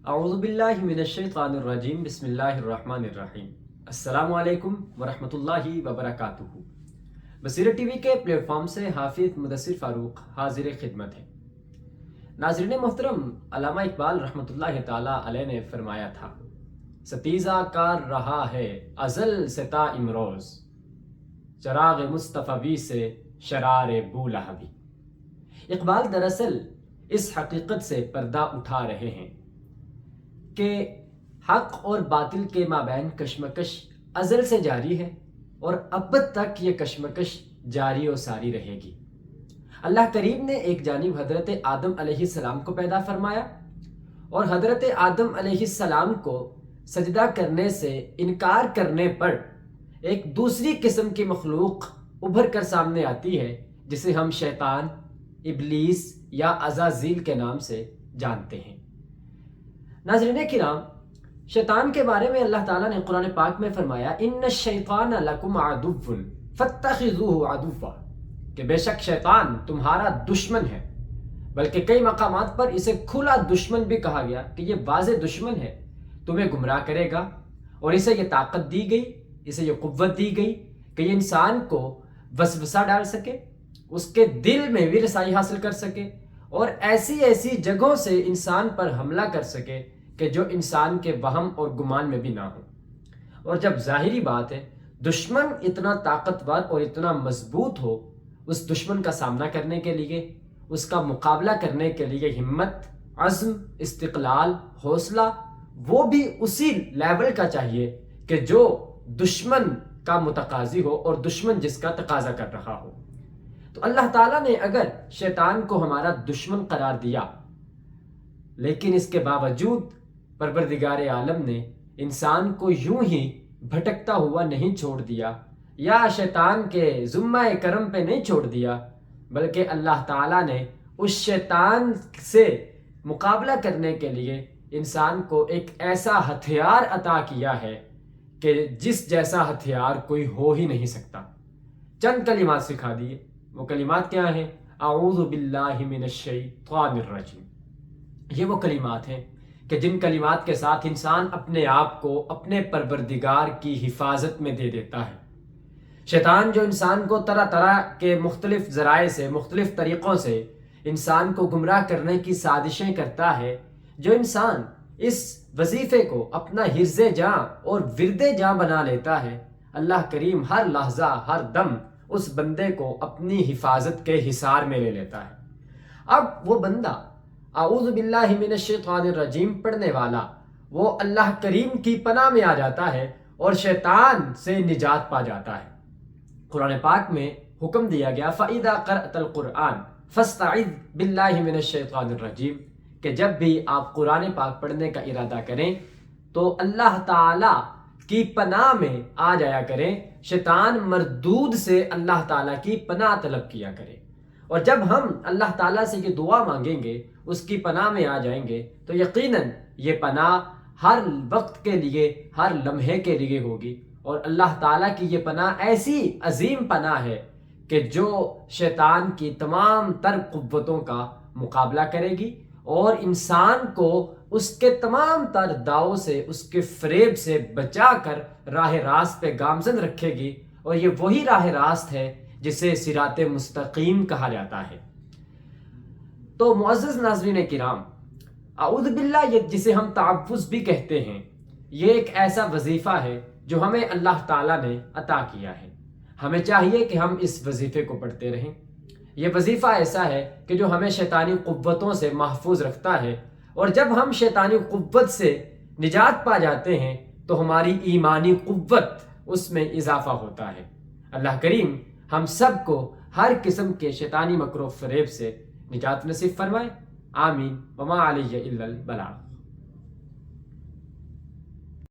اعوذ باللہ من الشیطان الرجیم بسم اللہ الرحمن الرحیم السلام علیکم ورحمۃ اللہ وبرکاتہ۔ بصیرت ٹی وی کے پلیٹ فارم سے حافظ مدثر فاروق حاضر خدمت ہے۔ ناظرین محترم، علامہ اقبال رحمۃ اللہ تعالی علیہ نے فرمایا تھا، ستیزہ کار رہا ہے ازل سے تا امروز، چراغ مصطفی سے شرار بولہبی۔ اقبال دراصل اس حقیقت سے پردہ اٹھا رہے ہیں کہ حق اور باطل کے مابین کشمکش ازل سے جاری ہے اور ابد تک یہ کشمکش جاری و ساری رہے گی۔ اللہ کریم نے ایک جانب حضرت آدم علیہ السلام کو پیدا فرمایا اور حضرت آدم علیہ السلام کو سجدہ کرنے سے انکار کرنے پر ایک دوسری قسم کی مخلوق ابھر کر سامنے آتی ہے، جسے ہم شیطان، ابلیس یا عزازیل کے نام سے جانتے ہیں۔ ناظرین کرام، شیطان کے بارے میں اللہ تعالیٰ نے قرآن پاک میں فرمایا، ان الشیطان لکم عدو فاتخذوہ عدوا، کہ بے شک شیطان تمہارا دشمن ہے، بلکہ کئی مقامات پر اسے کھلا دشمن بھی کہا گیا کہ یہ واضح دشمن ہے، تمہیں گمراہ کرے گا۔ اور اسے یہ طاقت دی گئی، اسے یہ قوت دی گئی کہ یہ انسان کو وسوسہ ڈال سکے، اس کے دل میں بھی رسائی حاصل کر سکے اور ایسی جگہوں سے انسان پر حملہ کر سکے کہ جو انسان کے وہم اور گمان میں بھی نہ ہو۔ اور جب ظاہری بات ہے دشمن اتنا طاقتور اور اتنا مضبوط ہو، اس دشمن کا سامنا کرنے کے لیے، اس کا مقابلہ کرنے کے لیے ہمت، عزم، استقلال، حوصلہ وہ بھی اسی لیول کا چاہیے کہ جو دشمن کا متقاضی ہو اور دشمن جس کا تقاضا کر رہا ہو۔ تو اللہ تعالیٰ نے اگر شیطان کو ہمارا دشمن قرار دیا، لیکن اس کے باوجود پروردگار عالم نے انسان کو یوں ہی بھٹکتا ہوا نہیں چھوڑ دیا یا شیطان کے ذمہ کرم پہ نہیں چھوڑ دیا، بلکہ اللہ تعالیٰ نے اس شیطان سے مقابلہ کرنے کے لیے انسان کو ایک ایسا ہتھیار عطا کیا ہے کہ جس جیسا ہتھیار کوئی ہو ہی نہیں سکتا۔ چند کلمات سکھا دیے، وہ کلمات کیا ہیں؟ اعوذ باللہ من الشیطان الرجیم۔ یہ وہ کلمات ہیں کہ جن کلمات کے ساتھ انسان اپنے آپ کو اپنے پروردگار کی حفاظت میں دے دیتا ہے۔ شیطان جو انسان کو طرح طرح کے مختلف ذرائع سے، مختلف طریقوں سے انسان کو گمراہ کرنے کی سازشیں کرتا ہے، جو انسان اس وظیفے کو اپنا حرز جاں اور ورد جاں بنا لیتا ہے، اللہ کریم ہر لحظہ، ہر دم اس بندے کو اپنی حفاظت کے حصار میں لے لیتا ہے۔ اب وہ بندہ اعوذ باللہ من الشیطان الرجیم پڑھنے والا وہ اللہ کریم کی پناہ میں آ جاتا ہے اور شیطان سے نجات پا جاتا ہے۔ قرآن پاک میں حکم دیا گیا، فَإِذَا قَرَأْتَ الْقُرْآنَ فَاسْتَعِذْ بِاللَّهِ مِنَ الشَّيْطَانِ الرَّجِيمِ، کہ جب بھی آپ قرآن پاک پڑھنے کا ارادہ کریں تو اللہ تعالیٰ کی پناہ میں آ جایا کریں، شیطان مردود سے اللہ تعالیٰ کی پناہ طلب کیا کریں۔ اور جب ہم اللہ تعالیٰ سے یہ دعا مانگیں گے، اس کی پناہ میں آ جائیں گے، تو یقیناً یہ پناہ ہر وقت کے لیے، ہر لمحے کے لیے ہوگی۔ اور اللہ تعالیٰ کی یہ پناہ ایسی عظیم پناہ ہے کہ جو شیطان کی تمام تر قوتوں کا مقابلہ کرے گی اور انسان کو اس کے تمام تر داؤں سے، اس کے فریب سے بچا کر راہ راست پہ گامزن رکھے گی۔ اور یہ وہی راہ راست ہے جسے صراط مستقیم کہا جاتا ہے۔ تو معزز ناظرین کرام، اعوذ باللہ، یہ جسے ہم تعوذ بھی کہتے ہیں، یہ ایک ایسا وظیفہ ہے جو ہمیں اللہ تعالیٰ نے عطا کیا ہے۔ ہمیں چاہیے کہ ہم اس وظیفے کو پڑھتے رہیں۔ یہ وظیفہ ایسا ہے کہ جو ہمیں شیطانی قوتوں سے محفوظ رکھتا ہے، اور جب ہم شیطانی قوت سے نجات پا جاتے ہیں تو ہماری ایمانی قوت اس میں اضافہ ہوتا ہے۔ اللہ کریم ہم سب کو ہر قسم کے شیطانی مکر و فریب سے نجات نصیب فرمائے، آمین۔ وما علیہ الا البلاغ۔